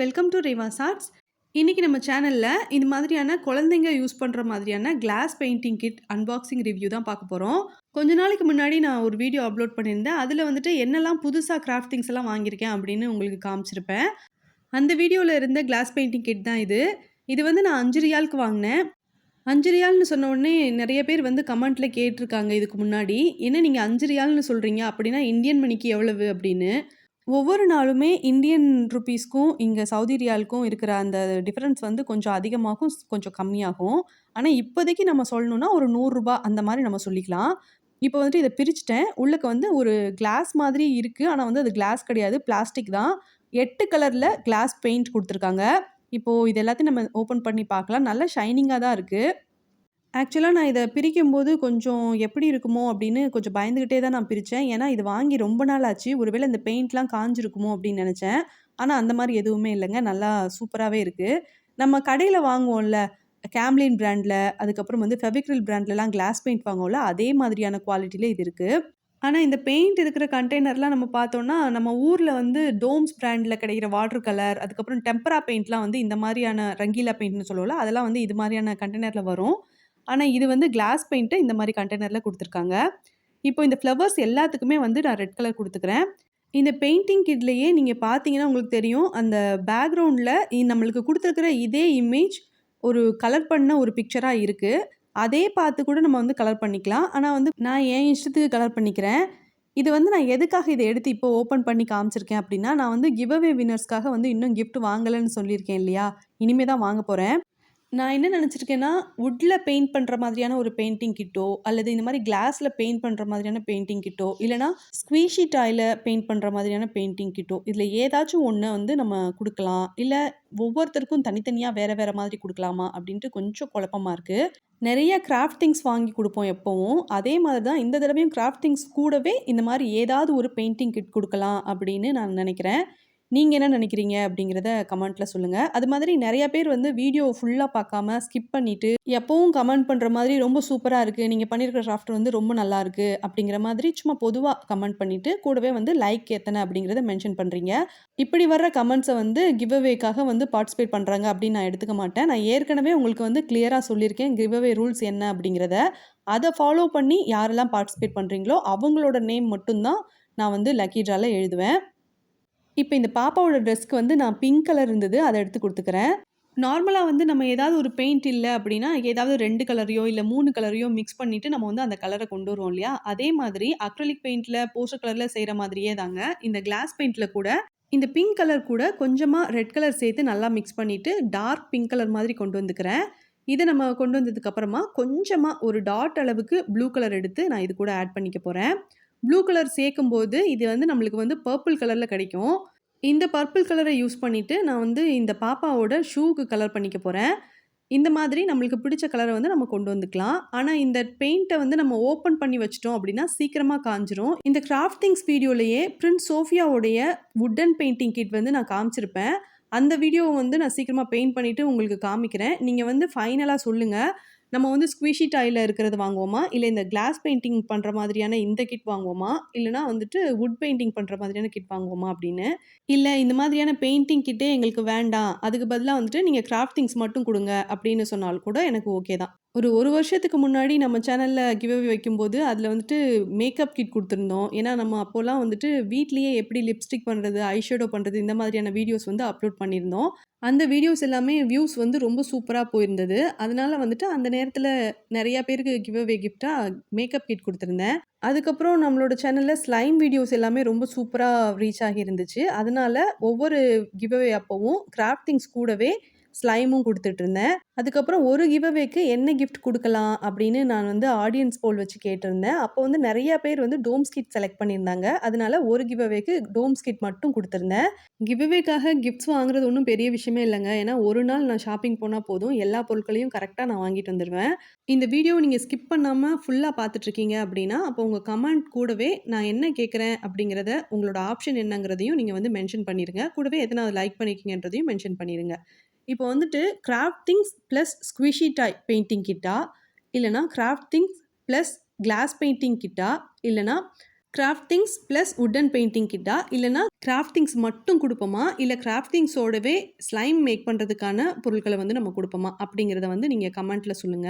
Welcome to REVA'S arts. இன்னைக்கு நம்ம சேனல்ல இது மாதிரியான குழந்தைங்க யூஸ் பண்ற மாதிரியான glass painting kit unboxing review தான் பார்க்க போறோம். கொஞ்ச நாளைக்கு முன்னாடி நான் ஒரு வீடியோ அப்லோட் பண்ணியிருந்தேன். அதுல வந்துட்டு என்னெல்லாம் புதுசா கிராஃப்ட் திங்ஸ் எல்லாம் வாங்கியிருக்கேன் அப்படின்னு உங்களுக்கு காமிச்சிருப்பேன். அந்த வீடியோல இருந்த கிளாஸ் பெயிண்டிங் கிட் தான் இது. இது வந்து நான் 5 ரியாலுக்கு வாங்கினேன். 5 ரியால்னு சொன்ன உடனே நெறைய பேர் வந்து கமெண்ட்ல கேட்டிருக்காங்க இதுக்கு முன்னாடி. என்ன நீங்க 5 ரியால்னு சொல்றீங்க? அப்படின்னா இந்தியன் மணிக்கு எவ்வளவு அப்படின்னு. ஒவ்வொரு நாளுமே இந்தியன் ரூபீஸ்க்கும், இங்க சவுதி ரியாலுக்கும் இருக்கிற அந்த டிஃபரன்ஸ் வந்து கொஞ்சம் அதிகமாகும், கொஞ்சம் கம்மியாகும். ஆனா இப்போதைக்கு நம்ம சொல்லணும்னா ஒரு ரூ. 100 அந்த மாரி நம்ம சொல்லிக்கலாம். இப்போ வந்துட்டு இத பிரிச்சுட்டேன். உள்ளக்க வந்து ஒரு கிளாஸ் மாதிரி இருக்கு. ஆனா வந்து அது கிளாஸ் கிடையாது. பிளாஸ்டிக் தான். 8 கலர்ல கிளாஸ் பெயிண்ட் குடுத்துருக்காங்க. இப்போ இது எல்லாத்தையும் நம்ம ஓப்பன் பண்ணி பார்க்கலாம். நல்லா ஷைனிங்கா தான் இருக்கு. ஆக்சுவலா நான் இத பிரிக்கும்போது கொஞ்சம் எப்படி இருக்குமோ அப்படின்னு கொஞ்சம் பயந்துகிட்டே தான் நான் பிரிச்சேன். ஏன்னா இது வாங்கி ரொம்ப நாள் ஆச்சு. ஒருவேளை இந்த பெயிண்ட்லாம் காய்ஞ்சிருக்குமோ அப்படின்னு நெனச்சேன். ஆனா அந்த மாரி எதுவுமே இல்லங்க. நல்லா சூப்பராவே இருக்கு. நம்ம கடையில வாங்குவோம்ல, கேம்லின் பிராண்ட்ல, அதுக்கப்புறம் வந்து ஃபெவிக்ரில் பிராண்ட்லலாம் கிளாஸ் பெயிண்ட் வாங்குவோம்ல, அதே மாதிரியான குவாலிட்டில இது இருக்கு. ஆனா இந்த பெயிண்ட் இருக்கிற கண்டெய்னர்லாம் நம்ம பார்த்தோம்னா, நம்ம ஊர்ல வந்து டோம்ஸ் பிராண்ட்ல கிடைக்கிற வாட்டர் கலர், அதுக்கப்புறம் டெம்பரா பெயிண்ட்லாம் வந்து இந்த மாரியான ரங்கீலா பெயிண்ட்ன்னு சொல்லுவோம்ல, அதெல்லாம் வந்து இது மாரியான கண்டெய்னர்ல வரும். ஆனா இது வந்து கிளாஸ் பெயிண்ட்ட இந்த மாரி கண்டெய்னர்ல குடுத்துருக்காங்க. இப்போ இந்த ஃப்ளவர்ஸ் எல்லாத்துக்குமே வந்து நான் ரெட் கலர் குடுத்துக்கிறேன். இந்த பெயிண்டிங் கிட்லயே நீங்க பார்த்தீங்கன்னா உங்களுக்கு தெரியும். அந்த பேக்கிரவுண்ட்ல நம்மளுக்கு குடுத்துருக்கிற இதே இமேஜ் ஒரு கலர் பண்ண ஒரு பிக்சரா இருக்கு. அதே பார்த்து கூட நம்ம வந்து கலர் பண்ணிக்கலாம். ஆனா வந்து நான் என் இஷ்டத்துக்கு கலர் பண்ணிக்கிறேன். இது வந்து நான் எதுக்காக இத எடுத்து இப்போ ஓப்பன் பண்ணி காமிச்சிருக்கேன் அப்டின்னா, நான் வந்து கிவ் அவே வின்னர்ஸ்க்காக வந்து இன்னும் கிஃப்ட் வாங்கலன்னு சொல்லியிருக்கேன் இல்லையா? இனிமே தான் வாங்க போறேன். நான் என்ன நெனச்சிருக்கேன்னா, வுட்ல பெயிண்ட் பண்ற மாதிரியான ஒரு பெயிண்டிங் கிட்டோ, அல்லது இந்த மாரி கிளாஸ்ல பெயிண்ட் பண்ற மாதிரியான பெயிண்டிங் கிட்டோ, இல்லன்னா ஸ்குவீஷி டாய்ல பெயிண்ட் பண்ற மாதிரியான பெயிண்டிங் கிட்டோ, இதுல ஏதாச்சும் ஒண்ண வந்து நம்ம குடுக்கலாம். இல்ல ஒவ்வொருத்தருக்கும் தனித்தனியா வேற வேற மாதிரி குடுக்கலாமா? அப்டின்ட்டு கொஞ்சம் குழப்பமா இருக்கு. நெறைய கிராஃப்ட் திங்ஸ் வாங்கி குடுப்போம் எப்பவும். அதே மாதிரி தான் இந்த தடவையும் கிராஃப்ட் திங்ஸ் கூடவே இந்த மாரி ஏதாவது ஒரு பெயிண்டிங் கிட் குடுக்கலாம் அப்படின்னு நான் நெனைக்கிறேன். நீங்க என்ன நினைக்கிறீங்க? அப்படிங்கிறத கமெண்ட்ல சொல்லுங்க. அது மாதிரி நெறைய பேர் வந்து வீடியோ ஃபுல்லா பார்க்காம ஸ்கிப் பண்ணிட்டு, எப்பவும் கமெண்ட் பண்ற மாதிரி ரொம்ப சூப்பரா இருக்கு. நீங்க பண்ணியிருக்கிற கிராஃப்ட் வந்து ரொம்ப நல்லா இருக்கு. அப்படிங்கிற மாதிரி சும்மா பொதுவா கமெண்ட் பண்ணிட்டு, கூடவே வந்து லைக் எத்தன அப்படிங்கிறத மென்ஷன் பண்றீங்க. இப்படி வர்ற கமெண்ட்ஸ வந்து கிவ் அவேக்காக வந்து பார்ட்டிசிபேட் பண்றாங்க அப்படின்னு நான் எடுத்துக்க மாட்டேன். நான் ஏற்கனவே உங்களுக்கு வந்து கிளியரா சொல்லியிருக்கேன். கிவ் அவே ரூல்ஸ் என்ன அப்படிங்கிறத. அத ஃபாலோ பண்ணி யாரெல்லாம் பார்ட்டிசிபேட் பண்றீங்களோ, அவங்களோட நேம் மட்டும் தான் நான் வந்து லக்கி ட்ரால எழுதுவேன். இப்ப இந்த பாப்பாவோட ட்ரெஸ்க்கு வந்து நான் பிங்க் கலர் இருந்தது. அத எடுத்து குடுத்துக்கிறேன். நார்மலா வந்து நம்ம ஏதாவது ஒரு பெயிண்ட் இல்ல அப்டின்னா, ஏதாவது 2 கலரையோ, இல்ல 3 கலரையோ மிக்ஸ் பண்ணிட்டு நம்ம வந்து அந்த கலர கொண்டு வருவோம் இல்லையா? அதே மாதிரி அக்ரிலிக் பெயிண்ட்ல, போஸ்டர் கலர்ல செய்ற மாதிரியே தாங்க. இந்த கிளாஸ் பெயிண்ட்ல கூட இந்த பிங்க் கலர் கூட கொஞ்சமா ரெட் கலர் சேர்த்து நல்லா மிக்ஸ் பண்ணிட்டு, டார்க் பிங்க் கலர் மாதிரி கொண்டு வந்துக்கிறேன். இத நம்ம கொண்டு வந்ததுக்கு அப்புறமா, கொஞ்சமா ஒரு டாட் அளவுக்கு ப்ளூ கலர் எடுத்து நான் இது கூட ஆட் பண்ணிக்க போறேன். ப்ளூ கலர் சேர்க்கும்போது, இது வந்து நம்மளுக்கு வந்து பர்பிள் கலர்ல கிடைக்கும். இந்த பர்பிள் கலர யூஸ் பண்ணிட்டு, நான் வந்து இந்த பாப்பாவோட ஷூக்கு கலர் பண்ணிக்க போறேன். இந்த மாதிரி நம்மளுக்கு பிடிச்ச கலர வந்து நம்ம கொண்டு வந்துக்கலாம். ஆனா, இந்த பெயிண்ட்ட வந்து நம்ம ஓப்பன் பண்ணி வச்சுட்டோம் அப்டின்னா, சீக்கிரமா காய்ஞ்சிரும். இந்த கிராஃப்ட் திங்ஸ் வீடியோலயே பிரின்ஸ் சோஃபியாவுடைய வுட்டன் பெயிண்டிங் கிட் வந்து நான் காமிச்சிருப்பேன். அந்த வீடியோவ வந்து நான் சீக்கிரமா பெயிண்ட் பண்ணிட்டு உங்களுக்கு காமிக்கிறேன். நீங்க வந்து ஃபைனலா சொல்லுங்க. நம்ம வந்து ஸ்குவீஷி டாய்ல இருக்கிறது வாங்குவோமா? இல்ல இந்த கிளாஸ் பெயிண்டிங் பண்ற மாதிரியான இந்த கிட் வாங்குவோமா? இல்லன்னா வந்துட்டு வுட் பெயிண்டிங் பண்ற மாதிரியான கிட் வாங்குவோமா? அப்படின்னு. இல்ல இந்த மாதிரியான பெயிண்டிங் கிட்டே எங்களுக்கு வேண்டாம். அதுக்கு பதிலா வந்துட்டு நீங்க கிராஃப்ட் திங்ஸ் மட்டும் குடுங்க அப்படின்னு சொன்னால் கூட எனக்கு ஓகே தான். ஒரு 1 வருஷத்துக்கு முன்னாடி நம்ம சேனல்ல கிவ் அவே வைக்கும்போது, அதில வந்துட்டு மேக்கப் கிட் குடுத்துருந்தோம். ஏன்னா, நம்ம அப்போலாம் வந்துட்டு வீட்லயே எப்படி லிப்ஸ்டிக் பண்றது, ஐ ஷேடோ பண்றது இந்த மாதிரியான வீடியோஸ் வந்து அப்லோட் பண்ணியிருந்தோம். அந்த வீடியோஸ் எல்லாமே வியூஸ் வந்து ரொம்ப சூப்பரா போயிருந்தது. அதனால வந்துட்டு அந்த நேரத்தில நெறைய பேருக்கு கிவ் அவே கிஃப்ட்டா மேக்கப் கிட் குடுத்துருந்தேன். அதுக்கப்புறம் நம்மளோட சேனல்ல ஸ்லைம் வீடியோஸ் எல்லாமே ரொம்ப சூப்பரா ரீச் ஆகியிருந்துச்சு. அதனால ஒவ்வொரு கிவ் அவே அப்பவும் கிராஃப்ட் திங்ஸ் கூடவே ஸ்லைமும் குடுத்துட்டுருந்தேன். அதுக்கப்புறம் ஒரு கிவ் அவேக்கு என்ன கிஃப்ட் குடுக்கலாம் அப்படின்னு நான் வந்து ஆடியன்ஸ் போல் வச்சு கேட்டிருந்தேன். அப்போ வந்து நெறைய பேர் வந்து டோம்ஸ் கிட் செலக்ட் பண்ணியிருந்தாங்க. அதனால ஒரு கிவ் அவேக்கு டோம்ஸ் கிட் மட்டும் குடுத்திருந்தேன். கிவ் அவேக்காக கிஃப்ட்ஸ் வாங்குறது ஒண்ணும் பெரிய விஷயமே இல்லங்க. ஏன்னா ஒரு நாள் நான் ஷாப்பிங் போனா போதும். எல்லா பொருட்களையும் கரெக்ட்டா நான் வாங்கிட்டு வந்துருவேன். இந்த வீடியோவ நீங்க ஸ்கிப் பண்ணாம ஃபுல்லா பார்த்துட்டுருக்கீங்க அப்படின்னா, அப்போ உங்க கமெண்ட் கூடவே நான் என்ன கேட்கிறேன் அப்படிங்கிறத, உங்களோட ஆப்ஷன் என்னங்கிறதையும் நீங்க வந்து மென்ஷன் பண்ணிருங்க. கூடவே எத்தனாவது லைக் பண்ணியிருக்கீங்கன்றதையும் மென்ஷன் பண்ணிருங்க. இப்போ வந்துட்டு craft things plus squishy toy painting கிட்டா? இல்லன்னா craft things plus glass painting கிட்டா? இல்லன்னா craft things plus wooden painting கிட்டா? இல்லன்னா கிராஃப்ட் திங்ஸ் மட்டும் குடுப்போமா? இல்ல கிராஃப்ட் திங்ஸோடவே ஸ்லைம் மேக் பண்றதுக்கான பொருட்கள வந்து நம்ம குடுப்போமா? அப்படிங்கிறத வந்து நீங்க கமெண்ட்ல சொல்லுங்க.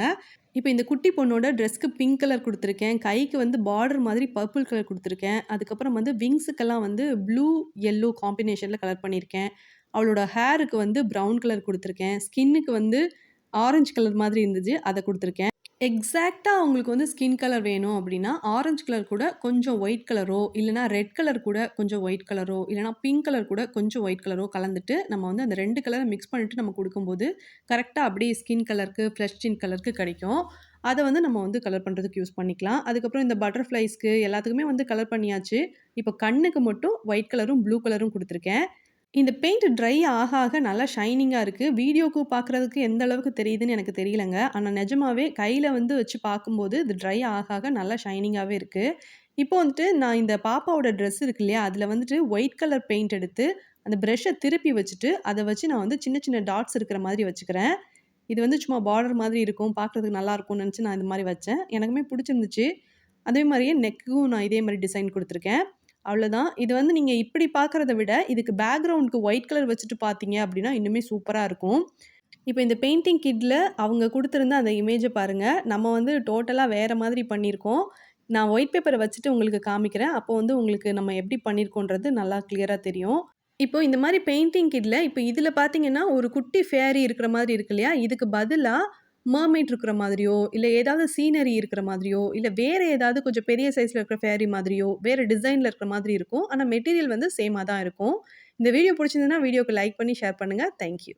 இப்ப இந்த குட்டி பொண்ணோட ட்ரெஸ்க்கு பிங்க் கலர் குடுத்துருக்கேன். கைக்கு வந்து பார்டர் மாதிரி பர்பிள் கலர் குடுத்துருக்கேன். அதுக்கப்புறம் வந்து விங்ஸுக்கெல்லாம் வந்து ப்ளூ, எல்லோ காம்பினேஷன்ல கலர் பண்ணியிருக்கேன். அவளோட ஹேருக்கு வந்து ப்ரவுன் கலர் குடுத்துருக்கேன். ஸ்கின்னுக்கு வந்து ஆரஞ்சு கலர் மாதிரி இருந்துச்சு. அத குடுத்துருக்கேன். எக்ஸாக்ட்டா அவங்களுக்கு வந்து ஸ்கின் கலர் வேணும் அப்படின்னா, ஆரஞ்சு கலர் கூட கொஞ்சம் ஒயிட் கலரோ, இல்லன்னா ரெட் கலர் கூட கொஞ்சம் ஒயிட் கலரோ, இல்லன்னா பிங்க் கலர் கூட கொஞ்சம் ஒயிட் கலரோ கலந்துட்டு, நம்ம வந்து அந்த 2 கலர மிக்ஸ் பண்ணிட்டு நம்ம குடுக்கும்போது, கரெக்ட்டா அப்படியே ஸ்கின் கலருக்கு, ஃப்ளஷ் ஸ்கின் கலருக்கு கிடைக்கும். அத வந்து நம்ம வந்து கலர் பண்றதுக்கு யூஸ் பண்ணிக்கலாம். அதுக்கப்புறம் இந்த பட்டர்ஃப்ளைஸ்க்கு எல்லாத்துக்குமே வந்து கலர் பண்ணியாச்சு. இப்ப கண்ணுக்கு மட்டும் ஒயிட் கலரும், ப்ளூ கலரும் குடுத்துருக்கேன். இந்த பெயிண்ட் ட்ரை ஆக ஆக நல்லா ஷைனிங்கா இருக்கு. வீடியோக்கு பார்க்குறதுக்கு எந்த அளவுக்கு தெரியுதுன்னு எனக்கு தெரியலங்க. ஆனா நிஜமாவே கையில வந்து வச்சு பார்க்கும்போது, இது ட்ரை ஆக ஆக நல்லா ஷைனிங்காவே இருக்கு. இப்போ வந்துட்டு நான் இந்த பாப்பாவோட ட்ரெஸ் இருக்கு இல்லையா? அதில வந்துட்டு ஒயிட் கலர் பெயிண்ட் எடுத்து, அந்த பிரஷ்ஷ திருப்பி வச்சுட்டு, அத வச்சு நான் வந்து சின்ன சின்ன டாட்ஸ் இருக்கிற மாதிரி வச்சுக்கிறேன். இது வந்து சும்மா பார்டர் மாதிரி இருக்கும். பார்க்குறதுக்கு நல்லாருக்கும்னு நெனச்சு நான் இந்த மாரி வச்சேன். எனக்குமே புடிச்சிருந்துச்சு. அதே மாரியே நெக்கும் நான் இதே மாரி டிசைன் குடுத்துருக்கேன். அவ்வளோதான். இது வந்து நீங்க இப்படி பார்க்கறத விட, இதுக்கு பேக்கிரவுண்டுக்கு ஒயிட் கலர் வச்சுட்டு பார்த்தீங்க அப்படின்னா, இன்னுமே சூப்பரா இருக்கும். இப்ப இந்த பெயிண்டிங் கிட்ல அவங்க குடுத்திருந்த அந்த இமேஜ பாருங்க. நம்ம வந்து டோட்டலா வேற மாதிரி பண்ணியிருக்கோம். நான் ஒயிட் பேப்பர வச்சுட்டு உங்களுக்கு காமிக்கிறேன். அப்போ வந்து உங்களுக்கு நம்ம எப்படி பண்ணியிருக்கோன்றது நல்லா கிளியரா தெரியும். இப்போ இந்த மாரி பெயிண்டிங் கிட்ல இப்ப இதுல பார்த்தீங்கன்னா, ஒரு குட்டி ஃபேரி இருக்கிற மாதிரி இருக்கு இல்லையா? இதுக்கு பதிலா மர்மெய்ட் இருக்கிற மாதிரியோ, இல்ல ஏதாவது சீனரி இருக்கிற மாதிரியோ, இல்ல வேற ஏதாவது கொஞ்சம் பெரிய சைஸ்ல இருக்கிற ஃபேரி மாதிரியோ, வேற டிசைன்ல இருக்கிற மாதிரி இருக்கும். ஆனா மெட்டீரியல் வந்து சேமா தான் இருக்கும். இந்த வீடியோ புடிச்சிருந்ததுன்னா, வீடியோக்கு லைக் பண்ணி ஷேர் பண்ணுங்க. Thank you.